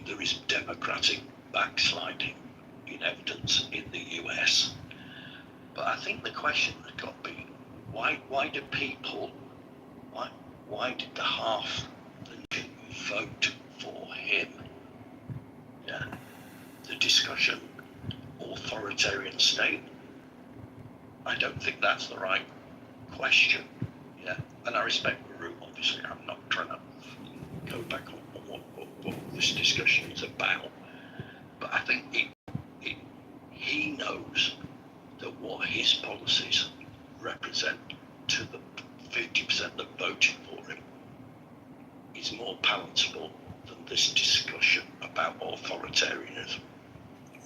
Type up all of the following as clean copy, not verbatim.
there is democratic backsliding in evidence in the US. But I think the question has got to be, why did the half the nation vote for him? Yeah, the discussion, authoritarian state, I don't think that's the right question. Yeah, and I respect the room, obviously. I'm not trying to go back on what this discussion is about. But I think he knows that what his policies represent to the 50% that voted for him is more palatable than this discussion about authoritarianism.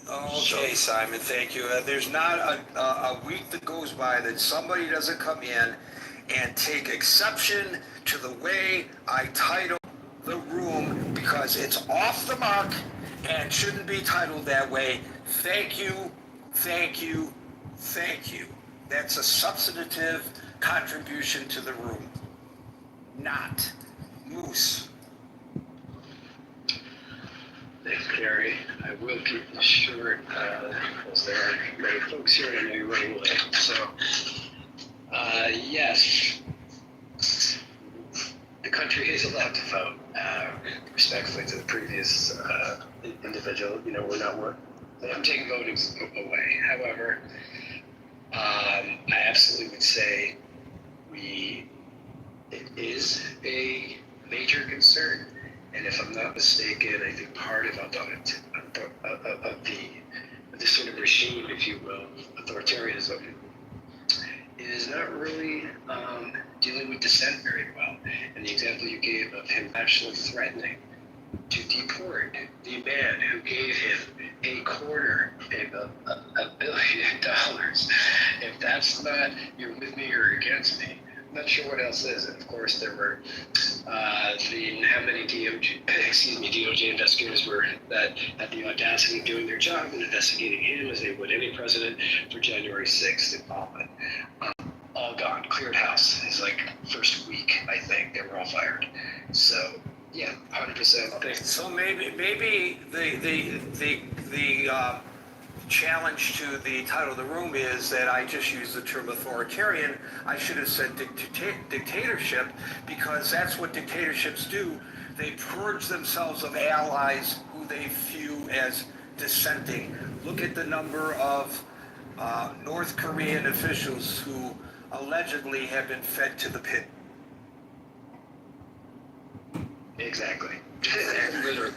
Okay, Simon, thank you. There's not a week that goes by that somebody doesn't come in and take exception to the way I title the room, because it's off the mark and shouldn't be titled that way. Thank you, thank you, thank you. That's a substantive contribution to the room. Not Moose. Thanks, Gary. I will keep this short, as there are many folks here and I know you're running late. So, yes, the country is allowed to vote. Respectfully to the previous individual, I'm taking voting away. However, I absolutely would say it is a major concern. And if I'm not mistaken, I think part of the sort of regime, if you will, authoritarianism, is not really dealing with dissent very well. And the example you gave of him actually threatening to deport the man who gave him $250 million, if that's not you're with me or against me, I'm not sure what else is. And of course, there were how many DOJ investigators were that had the audacity of doing their job and investigating him as they would any president for January 6th involvement. All gone, cleared house. It's like first week, I think, they were all fired. So yeah, 100%. So maybe the challenge to the title of the room is that I just used the term authoritarian. I should have said dictatorship, because that's what dictatorships do. They purge themselves of allies who they view as dissenting. Look at the number of North Korean officials who allegedly have been fed to the pit. Exactly. Literally.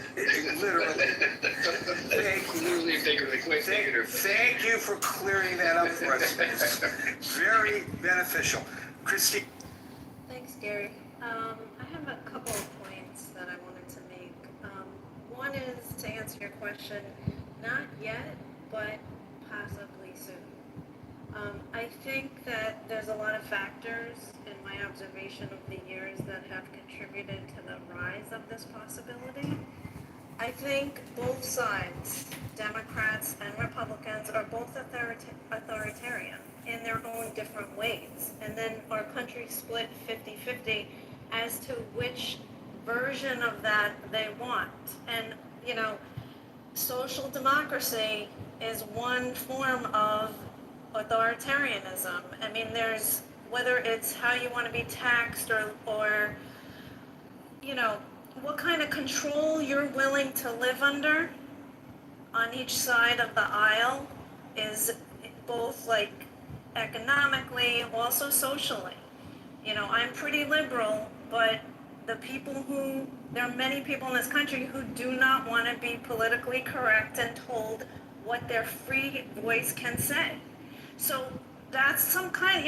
Thank you for clearing that up for us. It's very beneficial. Christy. Thanks, Gary. I have a couple of points that I wanted to make. One is to answer your question, not yet, but possibly soon. I think that there's a lot of factors in my observation of the years that have contributed to the rise of this possibility. I think both sides, Democrats and Republicans, are both authoritarian in their own different ways. And then our country split 50-50 as to which version of that they want. And, social democracy is one form of authoritarianism. I mean, there's, whether it's how you want to be taxed or what kind of control you're willing to live under on each side of the aisle is both like economically, also socially. I'm pretty liberal, but there are many people in this country who do not want to be politically correct and told what their free voice can say. So that's some kind,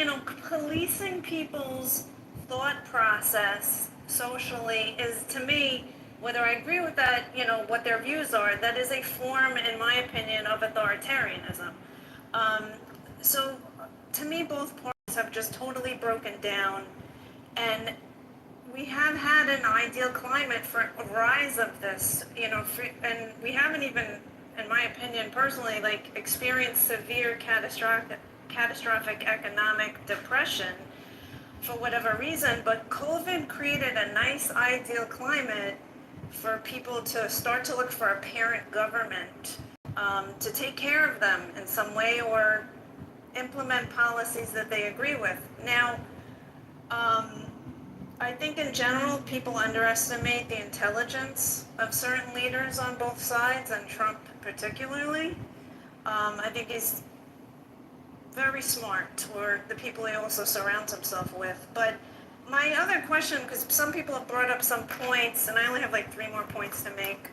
policing people's thought process socially is, to me, whether I agree with that, what their views are, that is a form, in my opinion, of authoritarianism. So to me, both parties have just totally broken down, and we have had an ideal climate for a rise of this, and we haven't even, in my opinion, personally, experienced severe catastrophic economic depression for whatever reason, but COVID created a nice ideal climate for people to start to look for a parent government to take care of them in some way or implement policies that they agree with. Now, I think in general, people underestimate the intelligence of certain leaders on both sides, and Trump particularly. I think he's very smart, or the people he also surrounds himself with. But my other question, because some people have brought up some points, and I only have like 3 more points to make.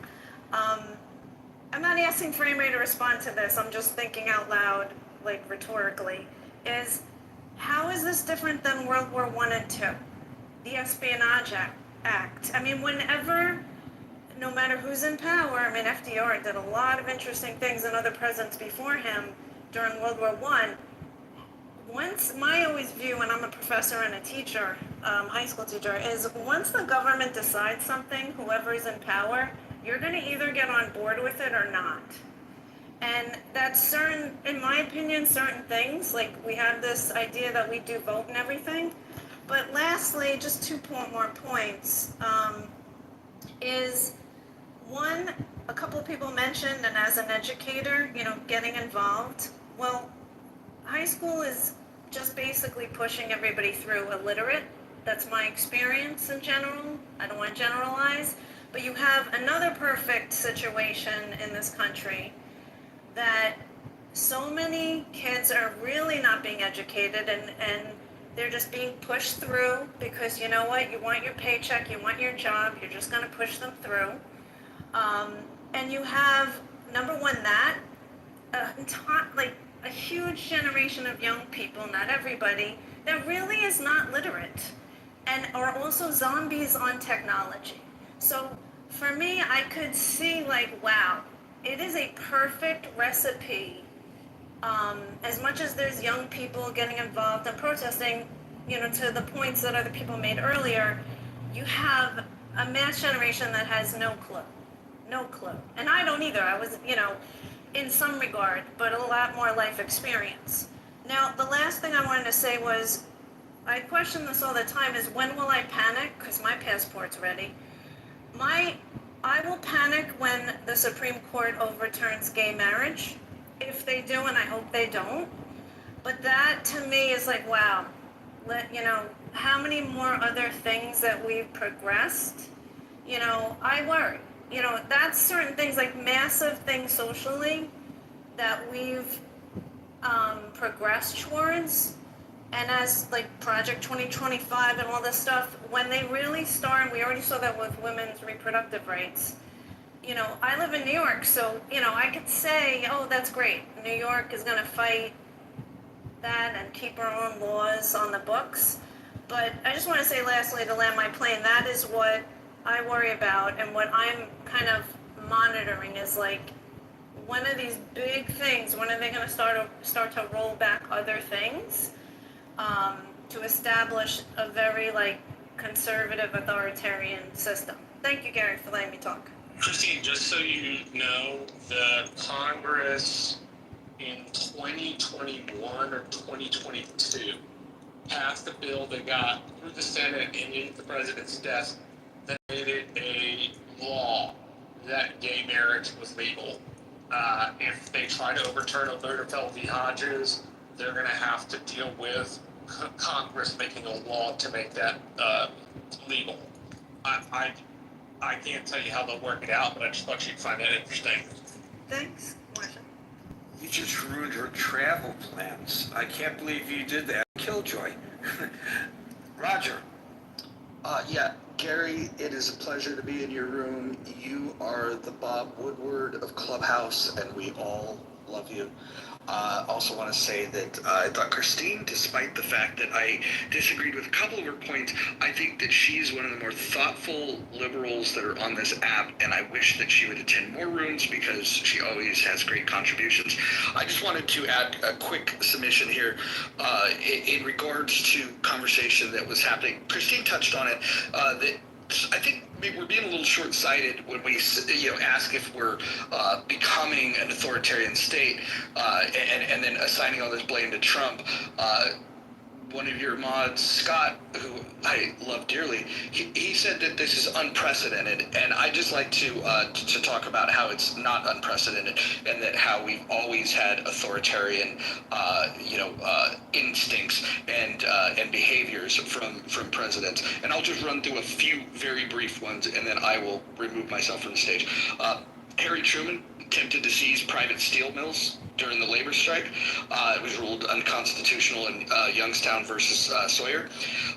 I'm not asking for anybody to respond to this. I'm just thinking out loud, like rhetorically. Is how is this different than World War I and II? The Espionage Act. I mean, whenever, no matter who's in power, I mean, FDR did a lot of interesting things and other presidents before him during World War I. Once, my always view when I'm a professor and a teacher, high school teacher, is once the government decides something, whoever is in power, you're going to either get on board with it or not. And that's certain, in my opinion, certain things, like we have this idea that we do vote and everything. But lastly, just 2 more points, is one, a couple of people mentioned, and as an educator, getting involved. Well, high school is just basically pushing everybody through illiterate. That's my experience in general. I don't want to generalize. But you have another perfect situation in this country that so many kids are really not being educated and they're just being pushed through because you know what? You want your paycheck, you want your job, you're just going to push them through. And you have, number one, that, like a huge generation of young people, not everybody, that really is not literate and are also zombies on technology. So for me, I could see like, wow, it is a perfect recipe. As much as there's young people getting involved and protesting, to the points that other people made earlier, you have a mass generation that has no clue. No clue. And I don't either. I was, in some regard, but a lot more life experience. Now, the last thing I wanted to say was, I question this all the time, is when will I panic? Because my passport's ready. I will panic when the Supreme Court overturns gay marriage. If they do, and I hope they don't. But that to me is like, wow, how many more other things that we've progressed, I worry. That's certain things, like massive things socially that we've progressed towards. And as like Project 2025 and all this stuff, when they really start, and we already saw that with women's reproductive rights, I live in New York, so, I could say, oh, that's great. New York is going to fight that and keep our own laws on the books. But I just want to say lastly, to land my plane, that is what I worry about, and what I'm kind of monitoring is like, one of these big things, when are they going to start to roll back other things to establish a very conservative authoritarian system? Thank you, Gary, for letting me talk. Christine, just so you know, the Congress in 2021 or 2022 passed a bill that got through the Senate and into the president's desk that made it a law that gay marriage was legal. If they try to overturn Obergefell v. Hodges, they're going to have to deal with Congress making a law to make that legal. I can't tell you how they'll work it out, but I just thought you'd find that interesting. Thanks, Marsha. You just ruined her travel plans. I can't believe you did that. Killjoy. Roger. Yeah, Gary, it is a pleasure to be in your room. You are the Bob Woodward of Clubhouse, and we all love you. Also want to say that I thought Christine, despite the fact that I disagreed with a couple of her points, I think that she's one of the more thoughtful liberals that are on this app, and I wish that she would attend more rooms because she always has great contributions. I just wanted to add a quick submission here in regards to conversation that was happening. Christine touched on it, that I think maybe we're being a little short-sighted when we, ask if we're becoming an authoritarian state and then assigning all this blame to Trump. one of your mods, Scott, who I love dearly, he said that this is unprecedented, and I just like to talk about how it's not unprecedented, and that how we've always had authoritarian, instincts and behaviors from presidents. And I'll just run through a few very brief ones, and then I will remove myself from the stage. Harry Truman attempted to seize private steel mills during the labor strike. It was ruled unconstitutional in Youngstown versus Sawyer.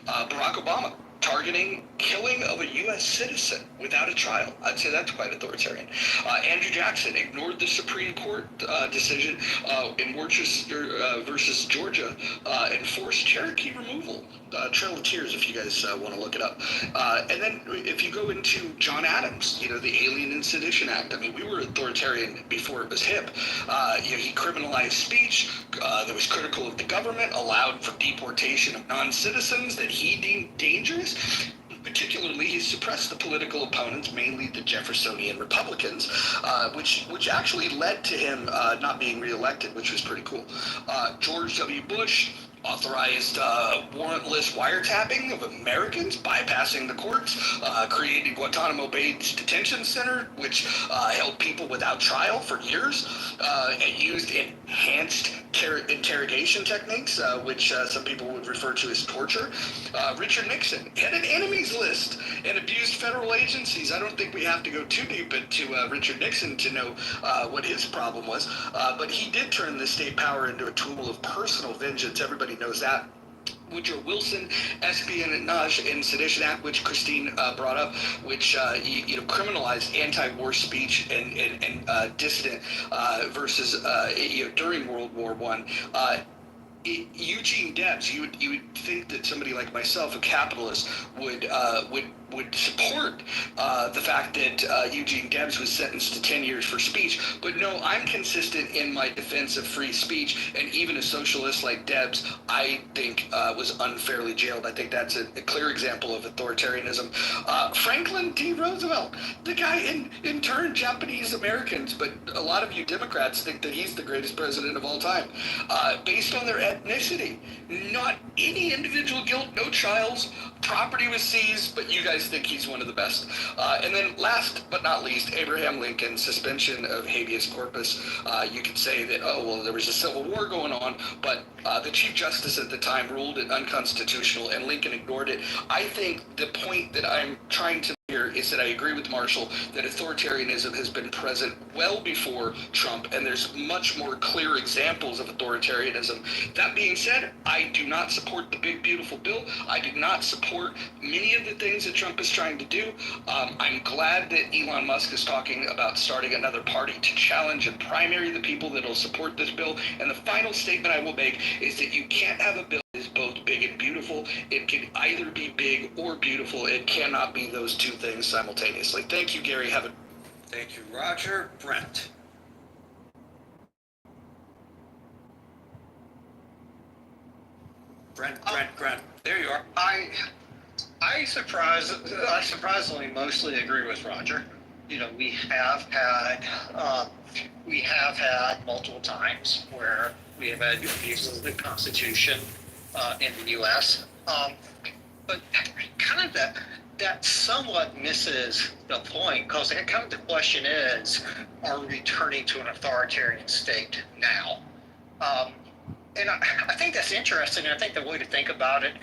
Barack Obama targeting killing of a U.S. citizen without a trial. I'd say that's quite authoritarian. Andrew Jackson ignored the Supreme Court decision in Worcester versus Georgia and forced Cherokee removal. Trail of Tears, if you guys want to look it up. And then if you go into John Adams, the Alien and Sedition Act. I mean, we were authoritarian before it was hip. He criminalized speech that was critical of the government, allowed for deportation of non-citizens that he deemed dangerous. Particularly, he suppressed the political opponents, mainly the Jeffersonian Republicans, which actually led to him not being reelected, which was pretty cool. George W. Bush authorized warrantless wiretapping of Americans, bypassing the courts, created Guantanamo Bay Detention Center, which held people without trial for years, and used enhanced interrogation techniques, which some people would refer to as torture. Richard Nixon had an enemies list and abused federal agencies. I don't think we have to go too deep into Richard Nixon to know what his problem was, but he did turn the state power into a tool of personal vengeance. Everybody knows that. Woodrow Wilson, Espionage and Sedition Act, which Christine brought up, which criminalized anti-war speech and dissident versus during World War I. Eugene Debs, you would think that somebody like myself, a capitalist, would support the fact that Eugene Debs was sentenced to 10 years for speech, but no, I'm consistent in my defense of free speech, and even a socialist like Debs, I think, was unfairly jailed. I think that's a clear example of authoritarianism. Franklin D. Roosevelt, the guy interned Japanese Americans, but a lot of you Democrats think that he's the greatest president of all time, based on their ethnicity. Not any individual guilt, no trials, property was seized, but you guys think he's one of the best. And then last but not least, Abraham Lincoln, suspension of habeas corpus. You could say that, there was a civil war going on, but the Chief Justice at the time ruled it unconstitutional, and Lincoln ignored it. I think the point that I'm trying to here is that I agree with Marshall that authoritarianism has been present well before Trump, and there's much more clear examples of authoritarianism. That being said, I do not support the big beautiful bill. I do not support many of the things that Trump is trying to do. I'm glad that Elon Musk is talking about starting another party to challenge and primary the people that will support this bill. And the final statement I will make is that you can't have a bill that is both big and beautiful. It can either be big or beautiful. It cannot be those two things simultaneously. Thank you, Gary. Thank you, Roger. Brent. Brent. There you are. I surprisingly mostly agree with Roger. We have had multiple times where we have had abuses of the Constitution in the U.S. But kind of that somewhat misses the point, because kind of the question is, are we returning to an authoritarian state now? And I think that's interesting. I think the way to think about it